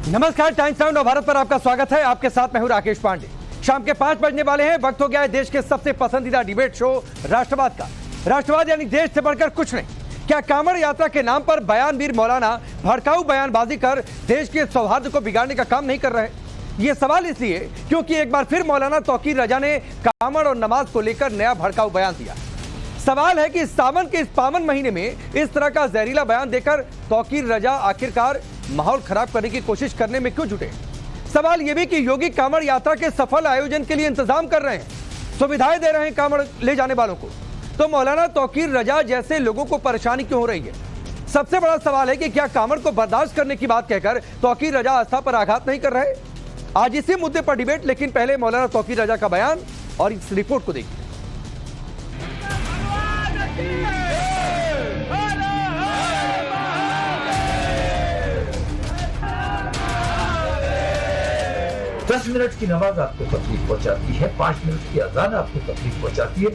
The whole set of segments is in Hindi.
नमस्कार, टाइम्स नाउ भारत पर आपका स्वागत है। आपके साथ मैं हूं राकेश पांडे। शाम के 5 बजने वाले हैं। वक्त हो गया है देश के सबसे पसंदीदा डिबेट शो राष्ट्रवाद का। राष्ट्रवाद यानी देश से बढ़कर कुछ नहीं। क्या कांवड़ यात्रा के नाम पर बयानवीर मौलाना भड़काऊ बयानबाजी कर देश के सौहार्द को बिगाड़ने का काम नहीं कर रहे? ये सवाल इसलिए क्योंकि एक बार फिर मौलाना तौकीर रजा ने कांवड़ और नमाज को लेकर नया भड़काऊ बयान दिया। सवाल है कि सावन के इस पावन महीने में इस तरह का जहरीला बयान देकर तौकीर रजा आखिरकार माहौल खराब करने की कोशिश करने में क्यों जुटे? सवाल यह भी कि योगी कांवड़ यात्रा के सफल आयोजन के लिए इंतजाम कर रहे हैं, सुविधाएं दे रहे हैं कांवड़ ले जाने वालों को, तो मौलाना तौकीर रजा जैसे लोगों को परेशानी क्यों हो रही है? सबसे बड़ा सवाल है कि क्या कांवड़ को बर्दाश्त करने की बात कहकर तौकीर रजा आस्था पर आघात नहीं कर रहे? आज इसी मुद्दे पर डिबेट, लेकिन पहले मौलाना तौकीर रजा का बयान और इस रिपोर्ट को देखिए। दस मिनट की नमाज आपको तकलीफ पहुंचाती है, 5 मिनट की अजान आपको तकलीफ पहुंचाती है,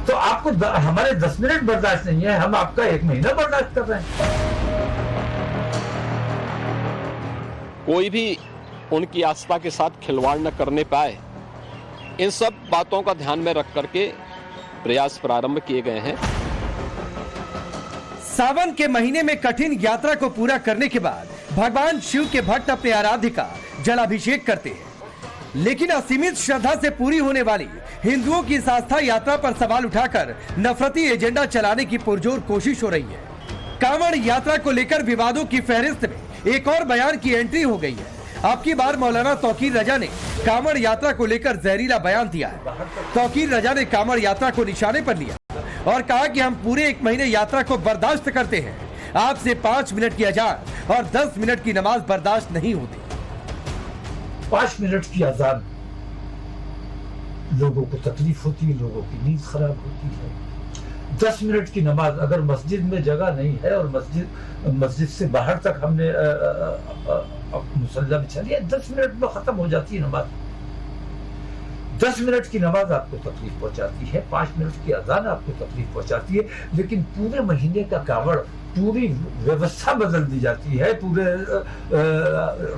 तो आपको हमारे 10 मिनट बर्दाश्त नहीं है, हम आपका 1 महीना बर्दाश्त कर रहे हैं। कोई भी उनकी आस्था के साथ खिलवाड़ न करने पाए, इन सब बातों का ध्यान में रख करके प्रयास प्रारंभ किए गए हैं। सावन के महीने में कठिन यात्रा को पूरा करने के बाद भगवान शिव के भक्त अपने आराध्य का जलाभिषेक करते हैं, लेकिन असीमित श्रद्धा से पूरी होने वाली हिंदुओं की इस आस्था यात्रा पर सवाल उठाकर नफरती एजेंडा चलाने की पुरजोर कोशिश हो रही है। कांवड़ यात्रा को लेकर विवादों की फहरिस्त में एक और बयान की एंट्री हो गई है। अब की बार मौलाना तौकीर रजा ने कांवड़ यात्रा को लेकर जहरीला बयान दिया है। तौकीर रजा ने कांवड़ यात्रा को निशाने पर लिया और कहा कि हम पूरे 1 महीने यात्रा को बर्दाश्त करते हैं, आपसे 5 मिनट की अजान और 10 मिनट की नमाज बर्दाश्त नहीं होती। 5 मिनट की अजान लोगों को तकलीफ होती है, लोगों की नींद खराब होती है। 10 मिनट की नमाज, अगर मस्जिद में जगह नहीं है और मस्जिद से बाहर तक हमने मुसल्ला बिछा लिया, 10 मिनट में खत्म हो जाती है नमाज। 10 मिनट की नमाज आपको तकलीफ पहुंचाती है, 5 मिनट की अजान आपको तकलीफ पहुंचाती है, लेकिन पूरे महीने का कांवड़, पूरी व्यवस्था बदल दी जाती है, पूरे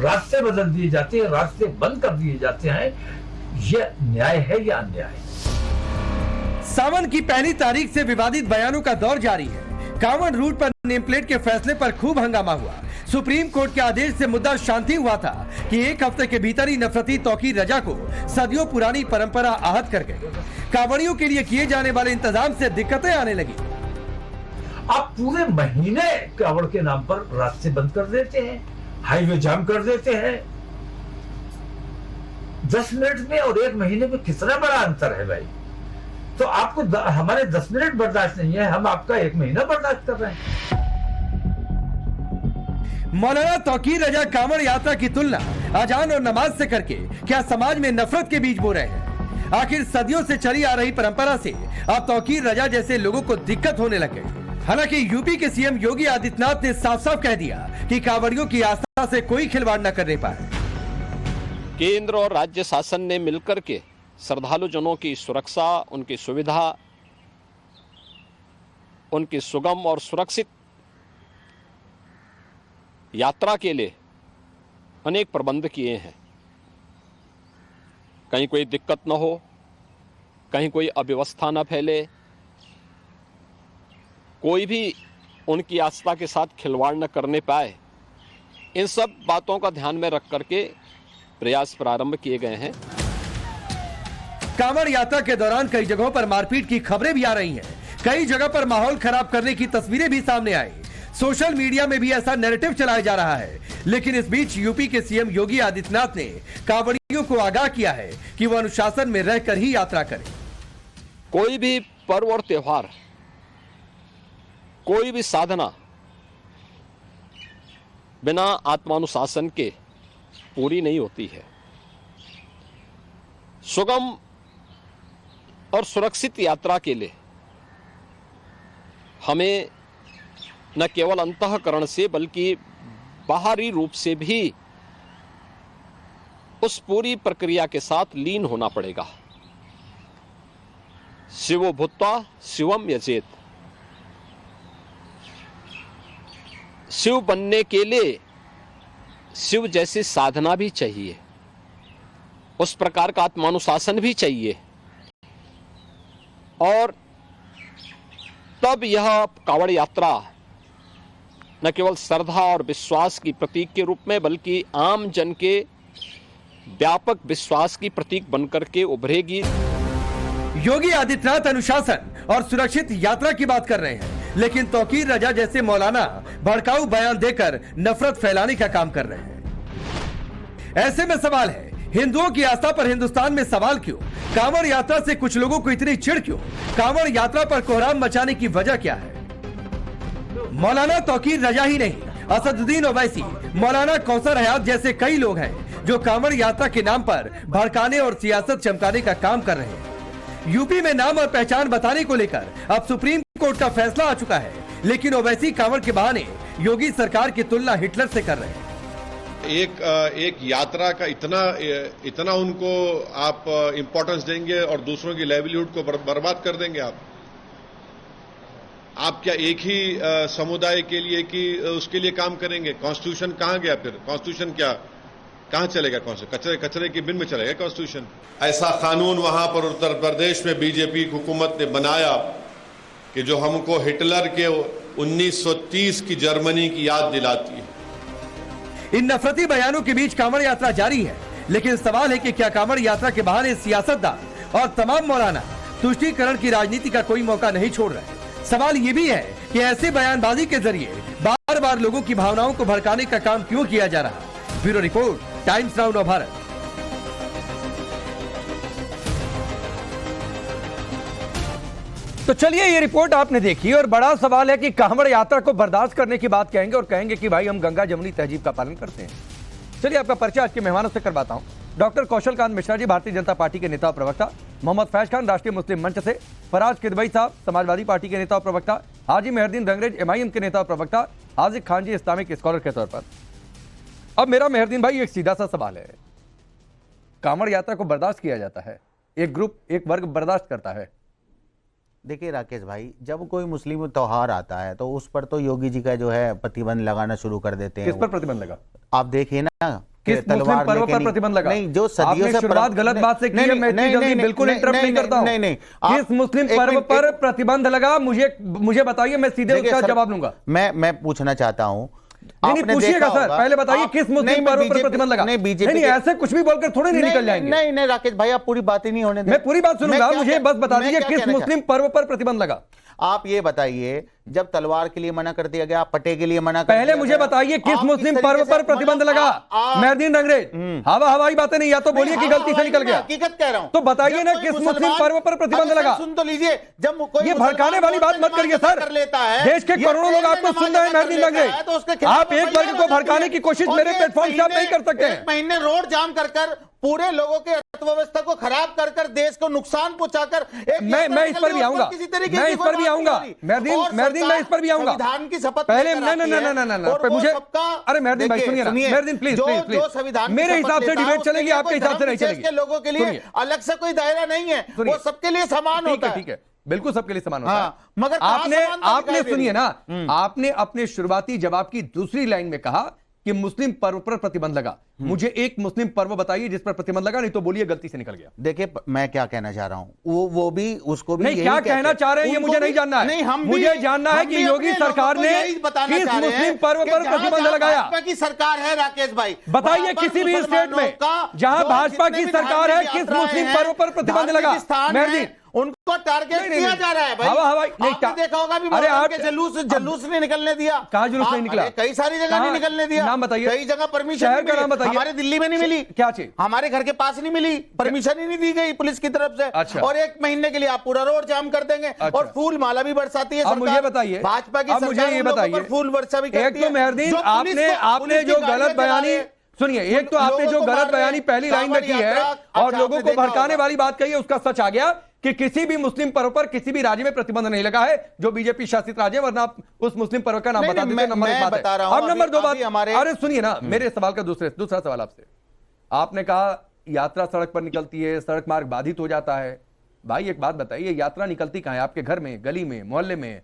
रास्ते बदल दिए जाते हैं, रास्ते बंद कर दिए जाते हैं। यह न्याय है या अन्याय? सावन की पहली तारीख से विवादित बयानों का दौर जारी है। कांवड़ रूट पर नेम प्लेट के फैसले पर खूब हंगामा हुआ। सुप्रीम कोर्ट के आदेश से मुद्दा शांति हुआ था कि 1 हफ्ते के भीतर ही नफरती तौकीर रजा को सदियों पुरानी परंपरा आहत कर गए। कांवड़ियों के लिए किए जाने वाले इंतजाम से दिक्कतें आने लगी। आप पूरे महीने कांवड़ के नाम पर रास्ते बंद कर देते हैं, हाईवे जाम कर देते हैं। 10 मिनट में और 1 महीने में कितना बड़ा अंतर है भाई। तो आपको हमारे 10 मिनट बर्दाश्त नहीं है, हम आपका 1 महीना बर्दाश्त कर रहे हैं। मौलाना तौकीर रजा कांवड़ यात्रा की तुलना अजान और नमाज से करके क्या समाज में नफरत के बीज बो रहे हैं? आखिर सदियों से चली आ रही परंपरा से अब तौकीर रजा जैसे लोगों को दिक्कत होने लग गई। हालांकि यूपी के सीएम योगी आदित्यनाथ ने साफ साफ कह दिया कि कांवड़ियों की आस्था से कोई खिलवाड़ न करने पाए। केंद्र और राज्य शासन ने मिलकर के श्रद्धालु जनों की सुरक्षा, उनकी सुविधा, उनकी सुगम और सुरक्षित यात्रा के लिए अनेक प्रबंध किए हैं। कहीं कोई दिक्कत न हो, कहीं कोई अव्यवस्था न फैले, कोई भी उनकी आस्था के साथ खिलवाड़ न करने पाए, इन सब बातों का ध्यान में रख करके प्रयास प्रारंभ किए गए हैं। कांवड़ यात्रा के दौरान कई जगहों पर मारपीट की खबरें भी आ रही हैं। कई जगह पर माहौल खराब करने की तस्वीरें भी सामने आई। सोशल मीडिया में भी ऐसा नैरेटिव चलाया जा रहा है। लेकिन इस बीच यूपी के सीएम योगी आदित्यनाथ ने कांवड़ियों को आगाह किया है कि वो अनुशासन में रहकर ही यात्रा करें। कोई भी पर्व और त्योहार, कोई भी साधना बिना आत्मानुशासन के पूरी नहीं होती है। सुगम और सुरक्षित यात्रा के लिए हमें न केवल अंतःकरण से बल्कि बाहरी रूप से भी उस पूरी प्रक्रिया के साथ लीन होना पड़ेगा। शिवो भूत्वा शिवम यजेत। शिव बनने के लिए शिव जैसी साधना भी चाहिए, उस प्रकार का आत्मानुशासन भी चाहिए, और तब यह कांवड़ यात्रा न केवल श्रद्धा और विश्वास की प्रतीक के रूप में बल्कि आम जन के व्यापक विश्वास की प्रतीक बनकर के उभरेगी। योगी आदित्यनाथ अनुशासन और सुरक्षित यात्रा की बात कर रहे हैं, लेकिन तौकीर रजा जैसे मौलाना भड़काऊ बयान देकर नफरत फैलाने का काम कर रहे हैं। ऐसे में सवाल है, हिंदुओं की आस्था पर हिंदुस्तान में सवाल क्यों? कांवड़ यात्रा से कुछ लोगों को इतनी चिढ़ क्यों? कांवड़ यात्रा पर कोहराम मचाने की वजह क्या है? मौलाना तौकीर रजा ही नहीं, असदुद्दीन ओवैसी, मौलाना कौसर हयात जैसे कई लोग हैं जो कांवड़ यात्रा के नाम पर भड़काने और सियासत चमकाने का काम कर रहे हैं। यूपी में नाम और पहचान बताने को लेकर अब सुप्रीम कोर्ट का फैसला आ चुका है, लेकिन ओवैसी कांवड़ के बहाने योगी सरकार की तुलना हिटलर से कर रहे हैं। एक यात्रा का इतना उनको आप इंपॉर्टेंस देंगे और दूसरों की लाइवलीहुड को बर्बाद कर देंगे आप क्या एक ही समुदाय के लिए कि उसके लिए काम करेंगे? कॉन्स्टिट्यूशन कहां गया फिर? कॉन्स्टिट्यूशन क्या कहां चलेगा? कचरे की बिन में चलेगा कॉन्स्टिट्यूशन? ऐसा कानून वहां पर उत्तर प्रदेश में बीजेपी हुकूमत ने बनाया कि जो हमको हिटलर के 1930 की जर्मनी की याद दिलाती है। इन नफरती बयानों के बीच कांवड़ यात्रा जारी है, लेकिन सवाल है कि क्या कांवड़ यात्रा के बहाने सियासतदान और तमाम मौलाना तुष्टीकरण की राजनीति का कोई मौका नहीं छोड़ रहे? सवाल ये भी है कि ऐसे बयानबाजी के जरिए बार बार लोगों की भावनाओं को भड़काने का काम क्यों किया जा रहा है? Bureau report, times now Navbharat. तो चलिए, ये रिपोर्ट आपने देखी और बड़ा सवाल है कि कांवड़ यात्रा को बर्दाश्त करने की बात कहेंगे और कहेंगे कि भाई हम गंगा जमुनी तहजीब का पालन करते हैं। चलिए, आपका परिचय आज के मेहमानों से करवाता हूं। डॉक्टर कौशल कांत मिश्रा जी, भारतीय जनता पार्टी के नेता और प्रवक्ता। मोहम्मद फैज खान, राष्ट्रीय मुस्लिम मंच से। फराज किदवई साहब, समाजवादी पार्टी के नेता और प्रवक्ता। हाजी मेहरदीन रंगरेज, MIM के नेता और प्रवक्ता। हाजिक खान जी, इस्लामिक स्कॉलर के तौर पर। अब मेरा मेहरदीन भाई एक सीधा सा सवाल है, कांवड़ यात्रा को बर्दाश्त किया जाता है, एक ग्रुप एक वर्ग बर्दाश्त करता है। देखिए राकेश भाई, जब कोई मुस्लिम त्योहार आता है तो उस पर तो योगी जी का जो है प्रतिबंध लगाना शुरू कर देते हैं। किस पर प्रतिबंध लगा? आप देखिए ना, किस मुस्लिम पर्व पर प्रतिबंध लगा? नहीं, जो सदियों से शुरुआत गलत बात से की है, मैं इतनी जल्दी बिल्कुल इंटरप्ट नहीं करता हूं। नहीं, किस मुस्लिम पर्व पर प्रतिबंध लगा? मुझे बताइए, मैं सीधे उसका जवाब लूंगा। मैं पूछना चाहता हूं, नहीं पूछिएगा सर, पहले बताइए किस मुस्लिम पर्व पर प्रतिबंध लगा? नहीं, ऐसे कुछ भी बोलकर थोड़े नहीं निकल जाएंगे। नहीं राकेश भाई, आप पूरी बात ही नहीं होने दें। मैं पूरी बात सुनूंगा, मुझे बस बता दीजिए किस मुस्लिम पर्व पर प्रतिबंध लगा? आप ये बताइए, जब तलवार के लिए मना कर दिया गया, पटे के लिए मना कर पहले मुझे बताइए किस मुस्लिम पर्व पर प्रतिबंध लगा? मेहरदीन रंगरेज, हवाई बातें नहीं, या तो बोलिए कि गलती से निकल गया। हकीकत कह रहा हूं, तो बताइए ना किस मुस्लिम पर्व पर प्रतिबंध लगा? सुन तो लीजिए, जब ये भड़काने वाली बात मत करिए सर। देश के करोड़ों लोग आपको सुन रहे हैं मेहरदीन रंगरेज, आप एक वर्ग को भड़काने की कोशिश मेरे प्लेटफॉर्म से आप नहीं कर सकते हैं। महीने रोड जाम कर पूरे लोगों के अर्थव्यवस्था को खराब कर देश को नुकसान पहुंचाकर मैं इस पर भी आऊंगा, मैं इस पर भी आऊंगा मेहरदीन, मैं इस पर भी आऊंगा। संविधान की शपथ पहले मुझे, अरे मेहरदीन भाई सुनिए ना, मेहरदीन प्लीज मेरे हिसाब से डिबेट चलेगी, आपके हिसाब से नहीं चलेगी। लोगों के लिए अलग से कोई दायरा नहीं है, वो सबके लिए समान होता है। ठीक है, बिल्कुल सबके लिए समान होता है। मगर आपने सुनिए ना, आपने अपने शुरुआती जवाब की दूसरी लाइन में कहा कि मुस्लिम पर्व पर प्रतिबंध लगा। मुझे एक मुस्लिम पर्व बताइए जिस पर प्रतिबंध लगा, नहीं तो बोलिए गलती से निकल गया। देखिए, मैं क्या कहना चाह रहा हूं, वो भी उसको भी नहीं, क्या कहना चाह रहे हैं ये मुझे नहीं जानना है। नहीं, मुझे जानना है कि योगी सरकार ने किस मुस्लिम पर्व पर प्रतिबंध लगाया। भाजपा की सरकार है राकेश भाई, बताइए किसी भी स्टेट में जहां भाजपा की सरकार है किस मुस्लिम पर्व पर प्रतिबंध लगा? मेहरदीन, उनको टारगेट किया जा रहा है भाई। हवाई नहीं, आपने देखा होगा भी, अरे आप जुलूस नहीं निकलने दिया। कहाँ जुलूस नहीं निकला? कई सारी जगह नहीं निकलने दिया। नाम बताइए। कई जगह परमिशन, शहर का नाम बताइए। हमारे दिल्ली में नहीं मिली। क्या चीज? हमारे घर के पास नहीं मिली, परमिशन ही नहीं दी गई पुलिस की तरफ से। अच्छा। और 1 महीने के लिए आप पूरा रोड जाम कर देंगे। अच्छा। और फूल माला भी बरसाती है। अब मुझे बताइए, भाजपा की अब मुझे ये बताइए, फूल वर्षा भी करती है। एक तो मेहरदीन आपने जो गलत बयानी सुनिए, एक तो आपने जो गलत बयानी पहली लाइन में की है और लोगों को भड़काने वाली बात कही है, उसका सच आ गया कि किसी भी मुस्लिम पर्व पर किसी भी राज्य में प्रतिबंध नहीं लगा है जो बीजेपी शासित राज्य, वरना आप उस मुस्लिम पर्व का नाम बता देते। नंबर 1 बात है। अब नंबर 2 बात, अरे सुनिए ना, मेरे सवाल का दूसरा सवाल आपसे। आपने कहा यात्रा सड़क पर निकलती है, सड़क मार्ग बाधित हो जाता है। भाई एक बात बताइए, यात्रा निकलती कहां है? आपके घर में, गली में, मोहल्ले में,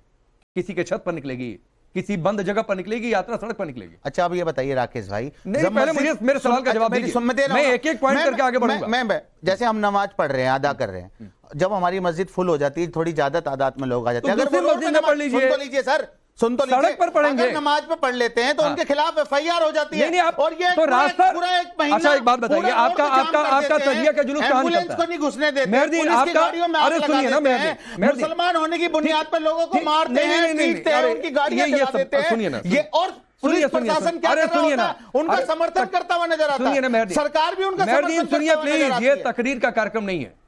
किसी के छत पर निकलेगी, किसी बंद जगह पर निकलेगी यात्रा, सड़क पर निकलेगी। अच्छा अब ये बताइए राकेश भाई, नहीं पहले मुझे मेरे सवाल का जवाब दीजिए, मैं एक एक पॉइंट करके आगे बढ़ूंगा। मैं जैसे हम नमाज पढ़ रहे हैं, अदा कर रहे हैं, जब हमारी मस्जिद फुल हो जाती है, थोड़ी ज्यादा तादाद में लोग आ जाते हैं, अगर वो मस्जिद में पढ़ लीजिए सर, सुन तो लीजिए, सड़क पर पढ़ेंगे, अगर नमाज पे पढ़ लेते हैं तो उनके खिलाफ FIR हो जाती है। नहीं आप और ये तो रास्ता पूरा एक महीना, अच्छा एक बात बताइए, आपका तजिया का जुलूस कहां निकलता है? को नहीं घुसने देते, मेहरदीन आपका, अरे सुनिए ना मेहरदीन, मुसलमान होने की बुनियाद पर लोगों को मारते हैं, पीटते हैं, उनकी गाड़ियां जला देते हैं, सुनिए ना, ये और पुलिस प्रशासन क्या कर रहा होता है? उनका समर्थन करता हुआ नजर आता है, सरकार भी उनका समर्थन सुनिए प्लीज, ये तकरीर का कार्यक्रम नहीं है।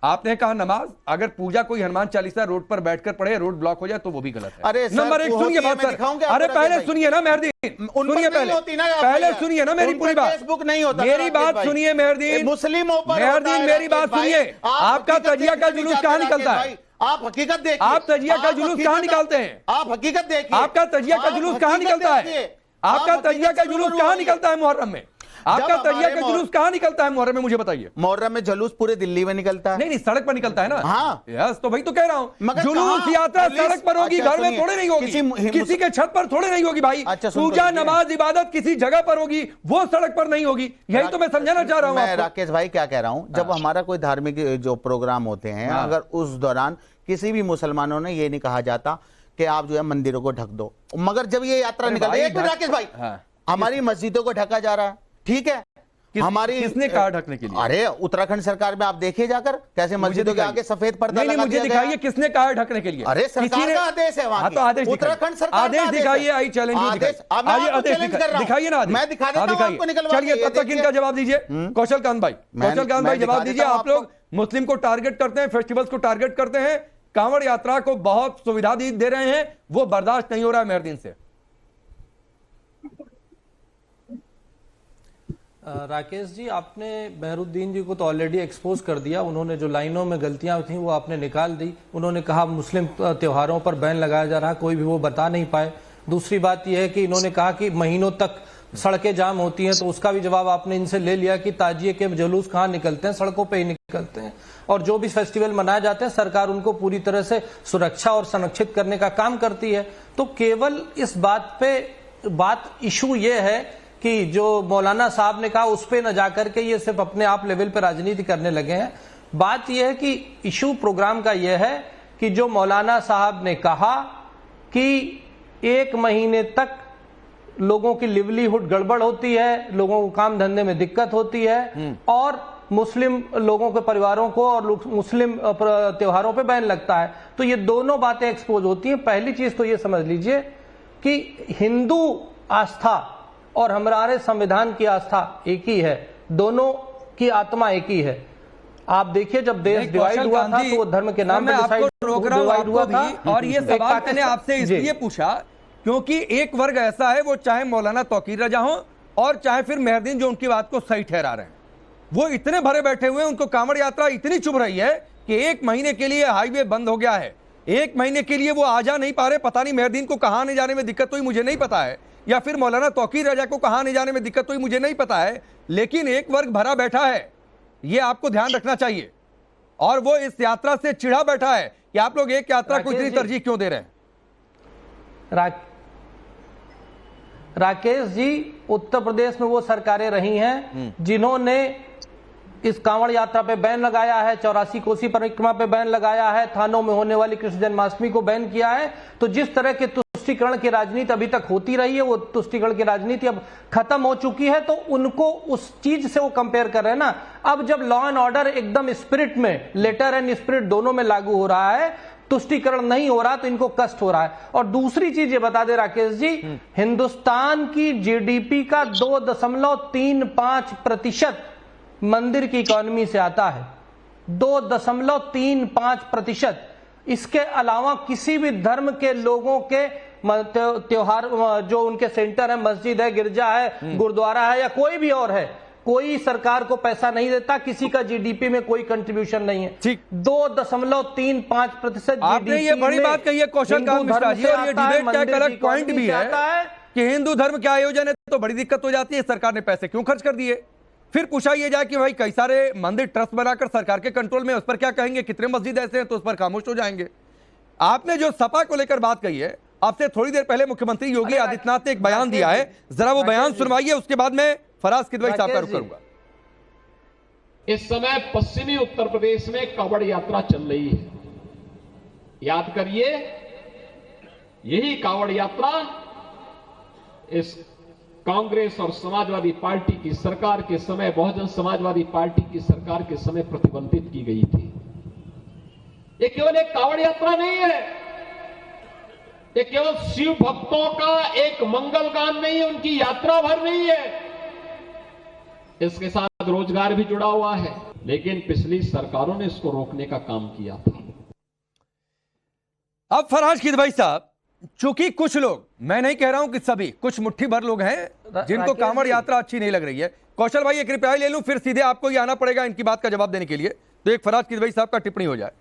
आपने कहा नमाज, अगर पूजा कोई हनुमान चालीसा रोड पर बैठकर पढ़े, रोड ब्लॉक हो जाए तो वो भी गलत है। अरे नंबर एक सुनिए बात सर, अरे पहले सुनिए ना मेहरदीन, सुनिए पहले सुनिए ना मेरी पूरी बात, फेसबुक नहीं होता, मेरी बात सुनिए मेहरदीन, मुस्लिमों पर मेहरदीन मेरी बात सुनिए, आपका तजिया का जुलूस कहां निकलता है? आप हकीकत देखिए, आप तजिया का जुलूस कहां निकालते हैं? आप हकीकत देखिए, आपका तजिया का जुलूस कहां निकलता है? आपका तजिया का जुलूस कहां निकलता है मुहर्रम में? आपका तजिया का जुलूस कहां निकलता है मुहर्रम में, मुझे बताइए। मुहर्रम में जुलूस पूरे दिल्ली में निकलता है। नहीं सड़क पर निकलता है ना। हाँ यस, तो भाई तो कह रहा हूं, जुलूस यात्रा सड़क पर होगी, घर में थोड़े नहीं होगी, किसी के छत पर थोड़े नहीं होगी भाई। पूजा नमाज इबादत किसी जगह पर होगी, वो सड़क पर नहीं होगी, यही तो मैं समझाना चाह रहा हूं। मैं राकेश भाई क्या कह रहा हूं, जब हमारा कोई धार्मिक जो प्रोग्राम होते हैं, अगर उस दौरान किसी भी मुसलमानों ने ये नहीं कहा जाता कि आप जो है मंदिरों को ढक दो, मगर जब ये यात्रा निकल रही है राकेश भाई, हमारी मस्जिदों को ढका जा रहा है, ठीक है, हमारी किसने कहा ढकने के लिए? अरे उत्तराखंड सरकार में आप देखिए जाकर कैसे मस्जिदों के आगे सफेद पर्दा लगा दिया गया। मुझे दिखाइए किसने कहा ढकने के लिए? अरे सरकार का आदेश है, वहां तो आदेश उत्तराखंड सरकार आदेश दिखाइए, आई चैलेंज दिखाइए ना, मैं दिखा देता हूं आपको, निकलवा। चलिए तब तक इनका जवाब दीजिए, कौशलकांत भाई जवाब दीजिए। आप लोग मुस्लिम को टारगेट करते हैं, फेस्टिवल्स को टारगेट करते हैं, कांवड़ यात्रा को बहुत सुविधा दे रहे हैं, वो बर्दाश्त नहीं हो रहा है मेहरदीन से। राकेश जी, आपने बहरुद्दीन जी को तो ऑलरेडी एक्सपोज कर दिया, उन्होंने जो लाइनों में गलतियां थी वो आपने निकाल दी। उन्होंने कहा मुस्लिम त्योहारों पर बैन लगाया जा रहा है, कोई भी वो बता नहीं पाए। दूसरी बात यह है कि इन्होंने कहा कि महीनों तक सड़कें जाम होती हैं, तो उसका भी जवाब आपने इनसे ले लिया कि ताजिए के जुलूस कहाँ निकलते हैं, सड़कों पे ही निकलते हैं। और जो भी फेस्टिवल मनाए जाते हैं सरकार उनको पूरी तरह से सुरक्षा और संरक्षित करने का काम करती है। तो केवल इस बात इशू ये है कि जो मौलाना साहब ने कहा उस पे न जाकर के ये सिर्फ अपने आप लेवल पे राजनीति करने लगे हैं। बात यह है कि इशू प्रोग्राम का यह है कि जो मौलाना साहब ने कहा कि 1 महीने तक लोगों की लिवलीहुड गड़बड़ होती है, लोगों को काम धंधे में दिक्कत होती है और मुस्लिम लोगों के परिवारों को और मुस्लिम त्योहारों पे बैन लगता है, तो ये दोनों बातें एक्सपोज होती हैं। पहली चीज तो ये समझ लीजिए कि हिंदू आस्था और हमारे संविधान की आस्था एक ही है, दोनों की आत्मा एक ही है। आप देखिए जब देश डिवाइड हुआ था तो वो धर्म के नाम पे डिवाइड हुआ था। और ये सवाल मैंने आपसे इसलिए पूछा क्योंकि एक वर्ग ऐसा है, वो चाहे मौलाना तौकीर रजा हो और चाहे फिर मेहरदीन जो उनकी बात को सही ठहरा रहे हैं, वो इतने भरे बैठे हुए हैं, उनको कांवड़ यात्रा इतनी चुभ रही है कि 1 महीने के लिए हाईवे बंद हो गया है, 1 महीने के लिए वो आ जा नहीं पा रहे। पता नहीं मेहरदीन को कहां आने जाने में दिक्कत हुई, मुझे नहीं पता है, या फिर मौलाना तौकीर रजा को कहां आने जाने में दिक्कत हुई, मुझे नहीं पता है, लेकिन एक वर्ग भरा बैठा है, ये आपको ध्यान रखना चाहिए। और वो इस यात्रा से चिढ़ा बैठा है कि आप लोग एक यात्रा को इतनी तरजीह क्यों दे रहे हैं। राकेश जी, उत्तर प्रदेश में वो सरकारें रही हैं जिन्होंने इस कांवड़ यात्रा पे बैन लगाया है, 84 कोसी परिक्रमा पे बैन लगाया है, थानों में होने वाली कृष्ण जन्माष्टमी को बैन किया है। तो जिस तरह के तुष्टीकरण की राजनीति अभी तक होती रही है, वो तुष्टीकरण की राजनीति अब खत्म हो चुकी है, तो उनको उस चीज से वो कंपेयर कर रहे हैं ना। अब जब लॉ एंड ऑर्डर एकदम स्पिरिट में, लेटर एंड स्पिरिट दोनों में लागू हो रहा है, तुष्टीकरण नहीं हो रहा, तो इनको कष्ट हो रहा है। और दूसरी चीज ये बता दे राकेश जी, हिंदुस्तान की जीडीपी का 2.35% मंदिर की इकोनॉमी से आता है, 2.35%। इसके अलावा किसी भी धर्म के लोगों के त्योहार जो उनके सेंटर है, मस्जिद है, गिरजा है, गुरुद्वारा है या कोई भी और है, कोई सरकार को पैसा नहीं देता, किसी का जीडीपी में कोई कंट्रीब्यूशन नहीं है। ठीक 2.35% आपने ये बड़ी बात कही है कौशलकांत मिश्रा जी, और ये डिबेट का एक अलग पॉइंट भी है कि हिंदू धर्म के आयोजन है तो बड़ी दिक्कत हो जाती है, सरकार ने पैसे क्यों खर्च कर दिए। फिर पूछा यह जाए कि भाई कई सारे मंदिर ट्रस्ट बनाकर सरकार के कंट्रोल में, उस पर क्या कहेंगे, कितने मस्जिद ऐसे हैं तो उस पर खामोश हो जाएंगे। आपने जो सपा को लेकर बात कही है, आपसे थोड़ी देर पहले मुख्यमंत्री योगी आदित्यनाथ ने एक बयान दिया है, जरा वो बयान सुनवाइए, उसके बाद मैं फराज किदवई साहब का रुख करूंगा। इस समय पश्चिमी उत्तर प्रदेश में कांवड़ यात्रा चल रही है। याद करिए, यही कांवड़ यात्रा इस कांग्रेस और समाजवादी पार्टी की सरकार के समय, बहुजन समाजवादी पार्टी की सरकार के समय प्रतिबंधित की गई थी। ये केवल एक कांवड़ यात्रा नहीं है, ये केवल शिव भक्तों का एक मंगल गान नहीं है, उनकी यात्रा भर नहीं है, इसके साथ रोजगार भी जुड़ा हुआ है। लेकिन पिछली सरकारों ने इसको रोकने का काम किया था। अब फराज किदवई साहब, चूंकि कुछ लोग, मैं नहीं कह रहा हूं कि सभी, कुछ मुट्ठी भर लोग हैं जिनको कांवड़ यात्रा अच्छी नहीं लग रही है। कौशल भाई एक रिप्लाई ले लूं, फिर सीधे आपको ही आना पड़ेगा इनकी बात का जवाब देने के लिए, तो एक फराज किदवई साहब का टिप्पणी हो जाए।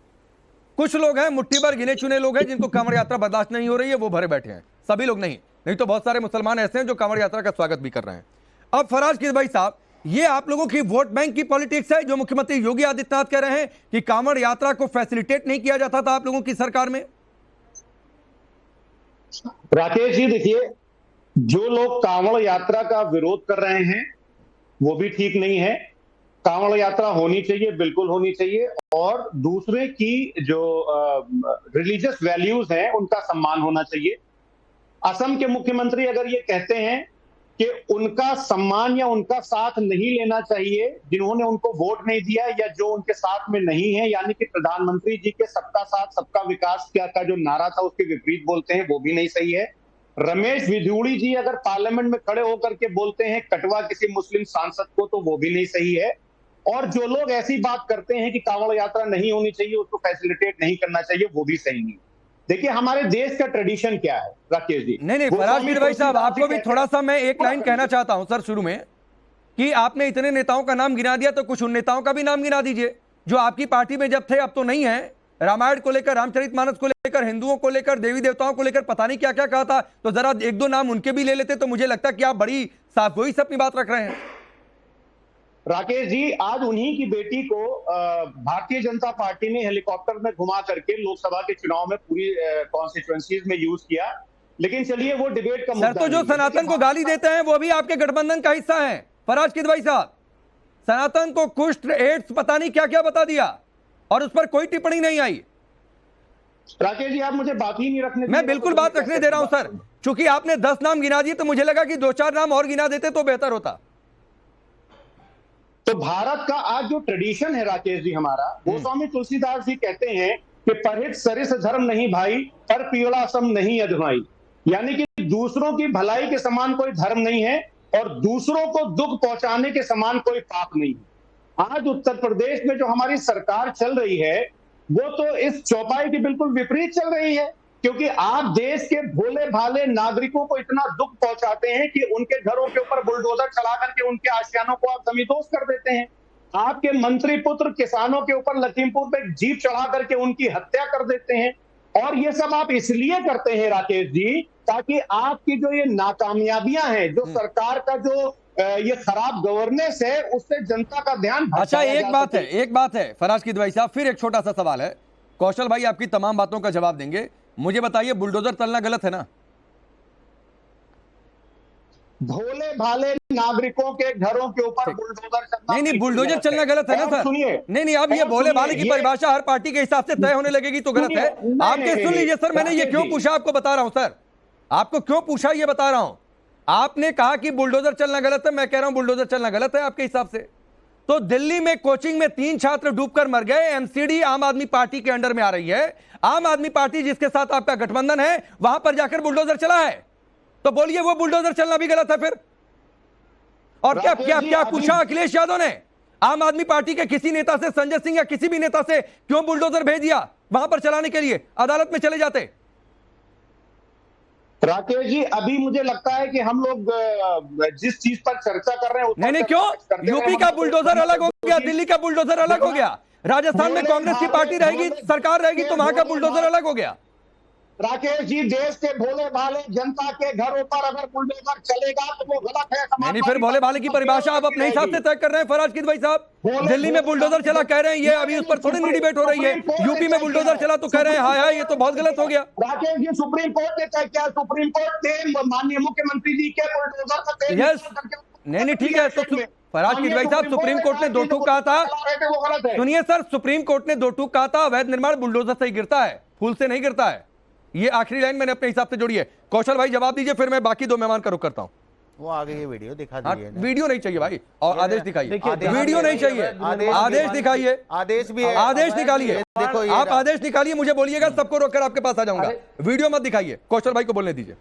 कुछ लोग हैं, मुट्ठी भर गिने चुने लोग हैं जिनको कांवड़ यात्रा बर्दाश्त नहीं हो रही है, वो भरे बैठे हैं, सभी लोग नहीं तो बहुत सारे मुसलमान ऐसे हैं जो कांवड़ यात्रा का स्वागत भी कर रहे हैं। अब फराज किदवई साहब, ये आप लोगों की वोट बैंक की पॉलिटिक्स है जो मुख्यमंत्री योगी आदित्यनाथ कह रहे हैं कि कांवड़ यात्रा को फैसिलिटेट नहीं किया जाता था आप लोगों की सरकार में। राकेश जी देखिए, जो लोग कांवड़ यात्रा का विरोध कर रहे हैं वो भी ठीक नहीं है। कांवड़ यात्रा होनी चाहिए, बिल्कुल होनी चाहिए, और दूसरे की जो रिलीजियस वैल्यूज हैं उनका सम्मान होना चाहिए। असम के मुख्यमंत्री अगर ये कहते हैं कि उनका सम्मान या उनका साथ नहीं लेना चाहिए जिन्होंने उनको वोट नहीं दिया या जो उनके साथ में नहीं है, यानी कि प्रधानमंत्री जी के सबका साथ सबका विकास का जो नारा था उसके विपरीत बोलते हैं, वो भी नहीं सही है। रमेश विधूड़ी जी अगर पार्लियामेंट में खड़े होकर के बोलते हैं कटवा किसी मुस्लिम सांसद को, तो वो भी नहीं सही है। और जो लोग ऐसी बात करते हैं कि कांवड़ यात्रा नहीं होनी चाहिए, उसको फैसिलिटेट नहीं करना चाहिए, वो भी सही नहीं। देखिए हमारे देश का ट्रेडिशन क्या है राकेश जी। नहीं फराज किदवई साहब, आपको भी थोड़ा सा मैं एक लाइन कहना चाहता हूं सर शुरू में, कि आपने इतने नेताओं का नाम गिना दिया, तो कुछ उन नेताओं का भी नाम गिना दीजिए जो आपकी पार्टी में जब थे, अब तो नहीं है। रामायण को लेकर, रामचरितमानस को लेकर, हिंदुओं को लेकर, देवी देवताओं को लेकर पता नहीं क्या क्या कहा था, तो जरा एक दो नाम उनके भी ले लेते तो मुझे लगता है कि आप बड़ी साफगोई से अपनी बात रख रहे हैं। राकेश जी, आज उन्हीं की बेटी को भारतीय जनता पार्टी ने हेलीकॉप्टर में घुमा करके लोकसभा के चुनाव में पूरी कॉन्स्टिट्यूएंसीज में यूज किया। लेकिन चलिए वो डिबेट का सर, तो जो सनातन को गाली देते हैं वो भी आपके गठबंधन का हिस्सा है फराज किदवई साहब। सनातन को कुष्ठ, एड्स, पता नहीं क्या क्या बता दिया और उस पर कोई टिप्पणी नहीं आई। राकेश जी, आप मुझे बात ही नहीं रखने, मैं बिल्कुल बात रखने दे रहा हूं सर, चूंकि आपने 10 नाम गिना दिए तो मुझे लगा कि 2-4 नाम और गिना देते तो बेहतर होता। तो भारत का आज जो ट्रेडिशन है राकेश जी हमारा, वो स्वामी तुलसीदास जी कहते हैं कि परहित सरिस धर्म नहीं भाई, पर पीड़ा सम नहीं अधमाई। यानी कि दूसरों की भलाई के समान कोई धर्म नहीं है और दूसरों को दुख पहुंचाने के समान कोई पाप नहीं है। आज उत्तर प्रदेश में जो हमारी सरकार चल रही है वो तो इस चौपाई की बिल्कुल विपरीत चल रही है, क्योंकि आप देश के भोले भाले नागरिकों को इतना दुख पहुंचाते हैं कि उनके घरों के ऊपर बुलडोजर चला करके उनके आशियानों को आप जमींदोज कर देते हैं। आपके मंत्री पुत्र किसानों के ऊपर लखीमपुर पे जीप चढ़ा करके उनकी हत्या कर देते हैं। और ये सब आप इसलिए करते हैं राकेश जी, ताकि आपकी जो ये नाकामयाबियां हैं, जो सरकार का जो ये खराब गवर्नेंस है, उससे जनता का ध्यान। अच्छा, एक बात है फराज किदवई साहब, फिर एक छोटा सा सवाल है। कौशल भाई आपकी तमाम बातों का जवाब देंगे, मुझे बताइए बुलडोजर चलना गलत है ना? भोले भाले नागरिकों के घरों के ऊपर बुलडोजर चलना, नहीं बुलडोजर चलना गलत है ना सर? सुनिए, नहीं अब ये भोले भाले की परिभाषा हर पार्टी के हिसाब से तय होने लगेगी तो गलत है। आपके सुन लीजिए सर, मैंने ये क्यों पूछा आपको बता रहा हूं सर, आपको क्यों पूछा ये बता रहा हूं। आपने कहा कि बुलडोजर चलना गलत है, मैं कह रहा हूं बुलडोजर चलना गलत है आपके हिसाब से। तो दिल्ली में कोचिंग में 3 छात्र डूबकर मर गए, एमसीडी आम आदमी पार्टी के अंडर में आ रही है, आम आदमी पार्टी जिसके साथ आपका गठबंधन है वहां पर जाकर बुलडोजर चला है, तो बोलिए वो बुलडोजर चलना भी गलत है फिर? और क्या पूछा अखिलेश यादव ने आम आदमी पार्टी के किसी नेता से, संजय सिंह या किसी भी नेता से, क्यों बुलडोजर भेज दिया वहां पर चलाने के लिए? अदालत में चले जाते। राकेश जी, अभी मुझे लगता है कि हम लोग जिस चीज पर चर्चा कर रहे हैं, नहीं क्यों? यूपी का बुलडोजर अलग हो गया, दिल्ली का बुलडोजर अलग हो गया, राजस्थान में कांग्रेस की पार्टी रहेगी, सरकार रहेगी, तो वहां का बुलडोजर अलग हो गया। राकेश जी, देश के भोले भाले जनता के घरों पर अगर बुलडोजर चलेगा तो वो गलत है। नहीं, फिर भोले भाले की परिभाषा आप अपने हिसाब से तय कर रहे हैं फराज किद भाई साहब। दिल्ली में बुलडोजर चला कह रहे हैं, ये अभी उस पर थोड़ी नहीं डिबेट हो रही है। यूपी में बुलडोजर चला तो कह रहे हैं हाय हाय, ये तो बहुत गलत हो गया। राकेश जी, सुप्रीम कोर्ट ने तय किया, सुप्रीम कोर्ट ने माननीय मुख्यमंत्री जी के बुलडोजर का तेल यस, नहीं ठीक है। तो फराज किद भाई साहब, सुप्रीम कोर्ट ने दो टूक कहा था। सुनिए सर, सुप्रीम कोर्ट ने दो टूक कहा था, अवैध निर्माण बुलडोजर से ही गिरता है, फूल से नहीं गिरता है। ये आखिरी लाइन मैंने अपने हिसाब से जोड़ी है। कौशल भाई जवाब दीजिए, फिर मैं बाकी दो मेहमान का रुख करता हूं। वो आगे ये वीडियो दिखा दीजिए। वीडियो नहीं चाहिए भाई, और आदेश दिखाइए। वीडियो नहीं चाहिए, आदेश दिखाइए। आदेश भी है, आदेश निकालिए। देखो, आप आदेश निकालिए, मुझे बोलिएगा, सबको रोककर आपके पास आ जाऊंगा। वीडियो मत दिखाइए, कौशल भाई को बोलने दीजिए।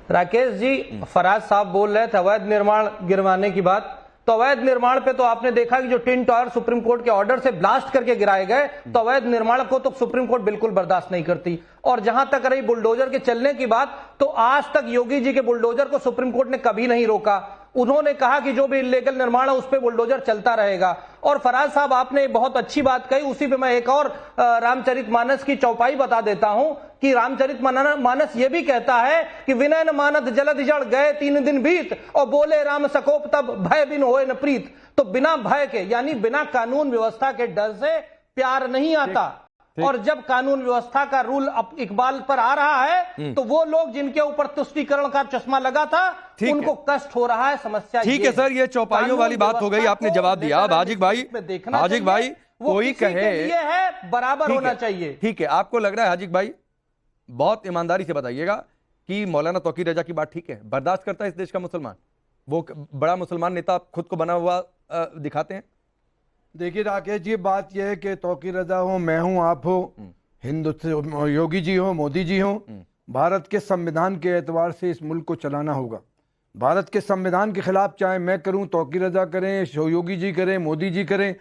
राकेश जी, फराज साहब बोल रहे थे अवैध निर्माण गिरवाने की बात, तो अवैध निर्माण पे तो आपने देखा कि जो टिन टावर सुप्रीम कोर्ट के ऑर्डर से ब्लास्ट करके गिराए गए, तो अवैध निर्माण को तो सुप्रीम कोर्ट बिल्कुल बर्दाश्त नहीं करती। और जहां तक रही बुलडोजर के चलने की बात, तो आज तक योगी जी के बुलडोजर को सुप्रीम कोर्ट ने कभी नहीं रोका। उन्होंने कहा कि जो भी इल्लीगल निर्माण है उस पर बुलडोजर चलता रहेगा। और फराज साहब, आपने बहुत अच्छी बात कही, उसी पे मैं एक और रामचरितमानस की चौपाई बता देता हूं कि रामचरितमानस ये भी कहता है कि विनय न मानत जलद जड़ गए 3 दिन बीत, और बोले राम सकोप तब भय बिन होए न प्रीत। तो बिना भय के, यानी बिना कानून व्यवस्था के डर से प्यार नहीं आता। और जब कानून व्यवस्था का रूल इकबाल पर आ रहा है, तो वो लोग जिनके ऊपर तुष्टीकरण का चश्मा लगा था, उनको कष्ट हो रहा है। समस्या ठीक है सर, ये चौपाइयों वाली बात हो गई, आपने जवाब दिया। अब हाजिक भाई, कोई कहे ये है बराबर होना चाहिए। ठीक है, आपको लग रहा है हाजिक भाई, बहुत ईमानदारी से बताइएगा कि मौलाना तौकीर रजा की बात ठीक है, बर्दाश्त करता है इस देश का मुसलमान? वो बड़ा मुसलमान नेता खुद को बना हुआ दिखाते हैं। देखिए राकेश जी, बात यह है कि तौकीर रजा हो, मैं हूं, आप हो, हिंदुस्तान योगी जी हो, मोदी जी हो, भारत के संविधान के एतबार से इस मुल्क को चलाना होगा। भारत के संविधान के खिलाफ चाहे मैं करूं, तौकीर रजा करें, योगी जी करें, मोदी जी करें,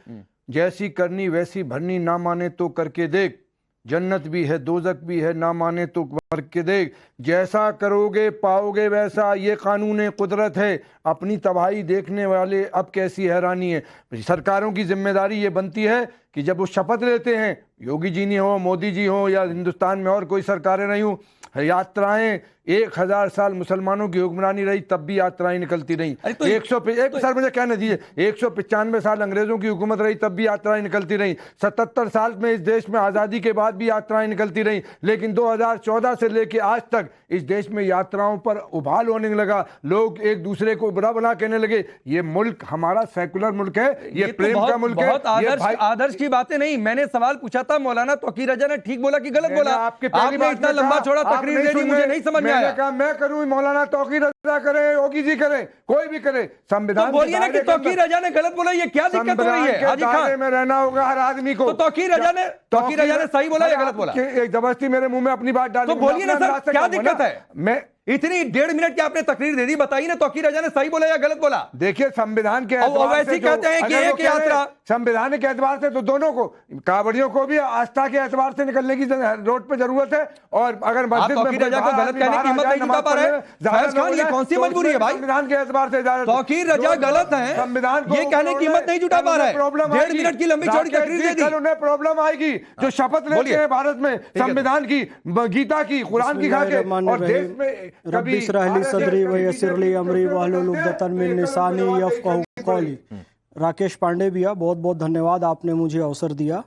जैसी करनी वैसी भरनी, ना माने तो करके देख, जन्नत भी है दोजक भी है, ना माने तो करके देख, जैसा करोगे पाओगे वैसा, ये कानून कुदरत है, अपनी तबाही देखने वाले अब कैसी हैरानी है। सरकारों की जिम्मेदारी ये बनती है कि जब वो शपथ लेते हैं, योगी जी नहीं हो, मोदी जी हो, या हिंदुस्तान में और कोई सरकारें नहीं हो, यात्राएं 1000 साल मुसलमानों की हुक्मरानी रही, तब भी यात्राएं निकलती रही। सर मुझे कहने दीजिए, 195 साल अंग्रेजों की हुकूमत रही, तब भी यात्राएं निकलती रही। 77 साल में इस देश में आज़ादी के बाद भी यात्राएं निकलती रही, लेकिन 2014 से लेके आज तक इस देश में यात्राओं पर उबाल होने लगा। लोग एक दूसरे को बुरा बना कहने लगे। ये मुल्क हमारा सेकुलर मुल्क है, ये प्रेम का मुल्क है। आदर्श की बातें नहीं, मैंने सवाल पूछा था, मौलाना तौकीर रजा ने ठीक बोला कि गलत बोला? आपने इतना लंबा छोड़ा तकरीर दे दी, मुझे नहीं समझ में आया। कहा मैं करूं, मौलाना तौकीर रजा करे, योगी जी करे, कोई भी करे, संविधान तो बोलिए ना कि तौकीर रजा ने गलत बोला, ये क्या दिक्कत हो रही है? हाजी खान में रहना होगा हर आदमी को। तो तौकीर रजा ने सही बोला या गलत बोला? जबरदस्ती मेरे मुंह में अपनी बात डाली तो बोलिए ना सर, क्या दिक्कत है? मैं इतनी 1.5 मिनट की आपने तकरीर दे दी, बताइए ना तौकीर रजा ने सही बोला या गलत बोला? देखिए, संविधान के वैसे कहते हैं कि एक यात्रा संविधान के एतबार से तो दोनों को, कांवड़ियों को भी आस्था के एतबार से निकलने की रोड पे जरूरत है। और अगर मस्जिद में तौकीर रजा को गलत कहने की हिम्मत नहीं जुटा पा रहे, फैज खान, ये कौन सी मजबूरी है भाई? संविधान के एतबार से तौकीर रजा गलत है, संविधान ये कहने की हिम्मत नहीं जुटा पा रहा है। 1.5 मिनट की लंबी चौड़ी तकरीर दे दी। कल उन्हें प्रॉब्लम आएगी जो शपथ लेते हैं भारत में, संविधान की, गीता की, कुरान की खा के, और देश में कभी सदरी व यसिरली अमरी वाहलुल उक़दतन मिन लिसानी यफ़क़हू क़ौली। राकेश पांडे भैया, बहुत बहुत धन्यवाद, आपने मुझे अवसर दिया।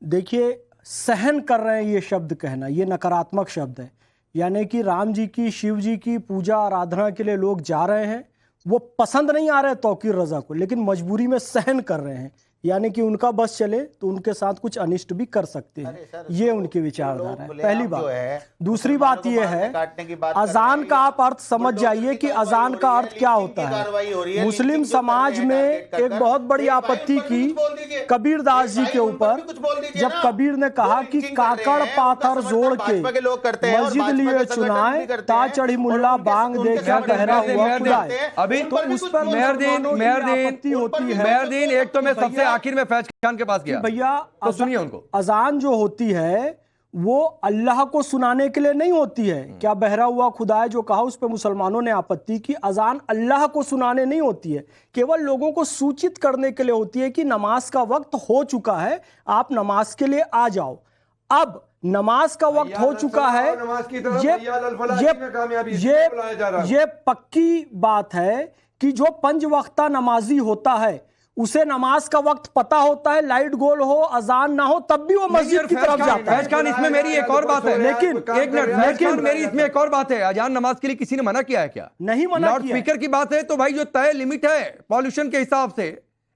देखिए, सहन कर रहे हैं ये शब्द कहना, ये नकारात्मक शब्द है। यानी कि राम जी की, शिव जी की पूजा आराधना के लिए लोग जा रहे हैं, वो पसंद नहीं आ रहे तौकीर रजा को, लेकिन मजबूरी में सहन कर रहे हैं। यानी कि उनका बस चले तो उनके साथ कुछ अनिष्ट भी कर सकते हैं, ये उनकी विचारधारा है। पहली बात। दूसरी बात ये है, अजान का आप अर्थ समझ जाइए कि अजान का अर्थ क्या होता है। मुस्लिम समाज में एक बहुत बड़ी आपत्ति की कबीरदास जी के ऊपर, जब कबीर ने कहा कि काकड़ पाथर जोड़ के मस्जिद लिए चुनाए, ता चढ़ी मुल्ला बांग देखा गहरा हुआ खुदाए। अभी तो उस पर आपत्ति होती है। एक तो मैं सबसे आखिर में फैज खान के पास गया, भैया तो सुनिए उनको। अजान जो होती है वो अल्लाह को सुनाने के लिए नहीं होती है। क्या बहरा हुआ खुदा है जो कहा, उस पर मुसलमानों ने आपत्ति की। अजान अल्लाह को सुनाने नहीं होती है, केवल लोगों को सूचित करने के लिए होती है कि नमाज का वक्त हो चुका है, आप नमाज के लिए आ जाओ। अब नमाज का वक्त हो चुका है, ये पक्की बात है कि जो पंज वक्ता नमाजी होता है उसे नमाज का वक्त पता होता है, लाइट गोल हो, अजान ना हो, तब भी वो मस्जिद की तरफ जाता है। फैज खान, इसमें मेरी एक और बात है, लेकिन एक मिनट, लेकिन मेरी इसमें एक और बात है, अजान नमाज के लिए किसी ने मना किया है क्या? नहीं मना लाउड किया। स्पीकर की बात है तो भाई जो तय लिमिट है पॉल्यूशन के हिसाब से,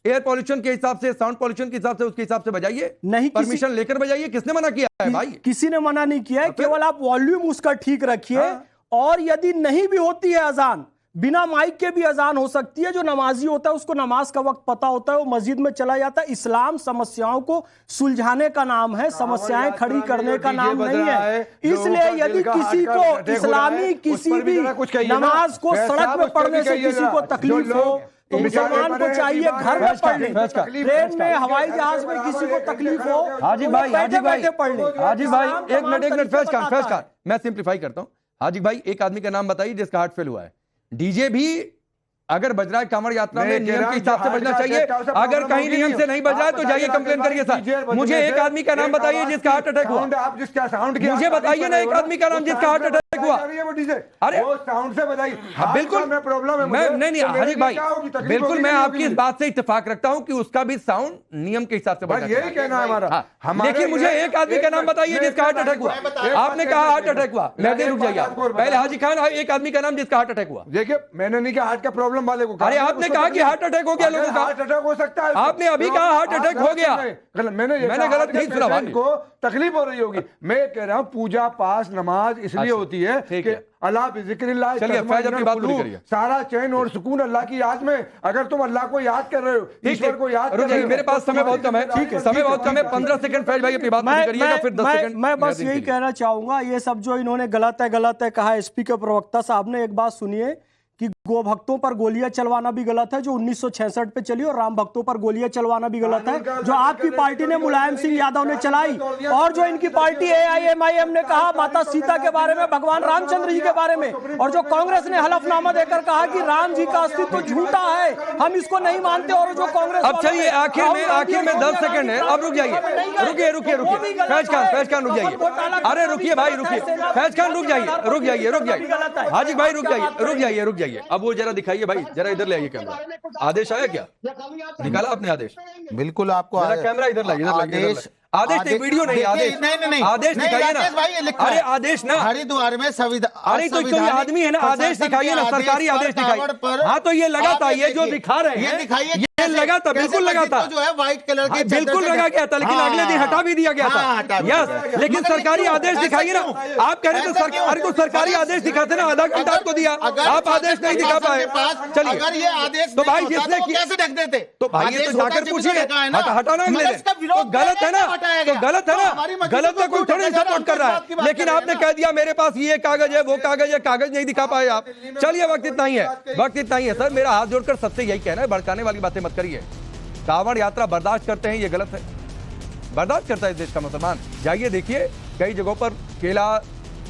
एयर पॉल्यूशन के हिसाब से, साउंड पॉल्यूशन के हिसाब से, उसके हिसाब से बजाइए, नहीं परमिशन लेकर बजाइए। किसने मना किया है भाई? किसी ने मना नहीं किया है, केवल आप वॉल्यूम उसका ठीक रखिए। और यदि नहीं भी होती है अजान, बिना माइक के भी अजान हो सकती है। जो नमाजी होता है उसको नमाज का वक्त पता होता है, वो मस्जिद में चला जाता है। इस्लाम समस्याओं को सुलझाने का नाम है, समस्याएं खड़ी करने का नाम नहीं है। इसलिए यदि किसी को इस्लामी किसी भी नमाज को सड़क में पढ़ने से किसी को तकलीफ हो तो मुसलमान को चाहिए घर में पढ़ ले, ट्रेन में, हवाई जहाज में किसी को तकलीफ हो हाजी भाई, हाजी भाई, पढ़ ले। हाजी भाई, एक मिनट, फैज खान, मैं सिंप्लीफाई करता हूं। हाजी भाई, एक आदमी का नाम बताइए जिसका हार्ट फेल हुआ है। डीजे भी अगर बज रहा है कांवड़ यात्रा में नियम के हिसाब से बजना चाहिए। अगर कहीं नियम से नहीं बज रहा है तो जाइए कंप्लेन करिए सर। मुझे एक आदमी का नाम बताइए जिसका हार्ट अटैक हुआ। आप जिसका साउंड किया, मुझे बताइए ना एक आदमी का नाम जिसका हार्ट अटैक हुआ। अरे वो साउंड से बताइए। बिल्कुल प्रॉब्लम है, मैं नहीं हाजी भाई, बिल्कुल मैं आपकी इस बात से इत्तेफाक रखता हूं कि उसका भी साउंड नियम के हिसाब से बजना चाहिए। यही कहना है हमारा। लेकिन मुझे एक आदमी का नाम बताइए जिसका हार्ट अटैक हुआ। आपने कहा हार्ट अटैक हुआ, मैं रुक जाइए पहले। हाजी खान, एक आदमी का नाम जिसका हार्ट अटैक हुआ। देखिए, मैंने नहीं कहा हार्ट का प्रॉब्लम वाले को, अरे आपने कहा कि हार्ट अटैक हो गया लोगों का। हार्ट अटैक हो सकता है, आपने अभी कहा हार्ट अटैक हो गया। मैंने गलत नहीं सुना। को तकलीफ हो रही होगी। मैं कह रहा हूँ पूजा पाठ नमाज इसलिए होती है कि अल्लाह बिज़िक्रिल्लाह, चलिए फैज अपनी बात पूरी करिए। सारा चैन और सुकून अल्लाह की याद में। अगर तुम अल्लाह को याद कर रहे हो, ईश्वर को याद कर रहे हो। मेरे पास समय बहुत कम है, ठीक है, समय बहुत कम है। 15 सेकंड फैज भाई अपनी बात पूरी करिएगा, फिर 10 सेकंड मैं बस यही कहना चाहूंगा, ये सब जो इन्होंने गलत है कहा एसपी के प्रवक्ता साहब ने। एक बात सुनिए कि गो भक्तों पर गोलियां चलवाना भी गलत है, जो 1966 पे चली, और राम भक्तों पर गोलियां चलवाना भी गलत है, जो आपकी पार्टी ने मुलायम सिंह यादव ने चलाई। और जो इनकी पार्टी AIMIM ने कहा माता सीता के बारे में, भगवान रामचंद्र जी के बारे में, और जो कांग्रेस ने हलफनामा देकर कहा कि राम जी का अस्तित्व झूठा है, हम इसको नहीं मानते। और जो कांग्रेस, अब चलिए आखिर में 10 सेकंड है, अब रुक जाइए, रुकिए फैज खान रुक जाइए। अरे रुकिए भाई, रुकिए फैज खान, रुक जाइए। हाजी भाई रुक जाइए। अब वो जरा दिखाइए भाई, जरा इधर ले आइए कैमरा। आदेश आया क्या? निकाला आपने आदेश? बिल्कुल, आपको कैमरा इधर लाइए। आदेश नहीं, वीडियो नहीं, आदेश नहीं, आदेश दिखाइए ना। अरे आदेश ना, हरिद्वार में अरे तो कोई आदमी है ना, आदेश दिखाइए ना, सरकारी आदेश दिखाइए। हाँ तो ये लगा था, ये जो दिखा रहे हैं, ये लगा था, बिल्कुल लगा था, जो है व्हाइट कलर के, बिल्कुल लगा गया था, लेकिन अगले दिन हटा भी दिया गया था। यस, लेकिन सरकारी आदेश दिखाइए ना। आप कह रहे थे अरे तो सरकारी आदेश दिखाते ना, आधा घंटा आपको दिया, आप आदेश नहीं दिखा पाए। चलिए, अगर ये आदेश तो भाई जिसने कैसे ढक देते, तो भाई ये तो जाकर पूछिए, हटाना अगले दिन, तो गलत है ना, तो गलत है ना, गलत का कोई थोड़ी सपोर्ट कर रहा है। लेकिन आपने कह दिया मेरे पास ये कागज है, वो कागज है, कागज नहीं दिखा पाए आप। चलिए, वक्त इतना ही है सर, मेरा हाथ जोड़कर सबसे यही कहना है, भड़काने वाली बातें मत करिए। कांवड़ यात्रा बर्दाश्त करते हैं, ये गलत है। बर्दाश्त करता है इस देश का मुसलमान। जाइए देखिए, कई जगहों पर केला,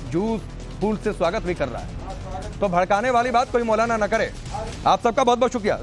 जूस, फूल से स्वागत भी कर रहा है। तो भड़काने वाली बात कोई मौलाना ना करे। आप सबका बहुत बहुत शुक्रिया।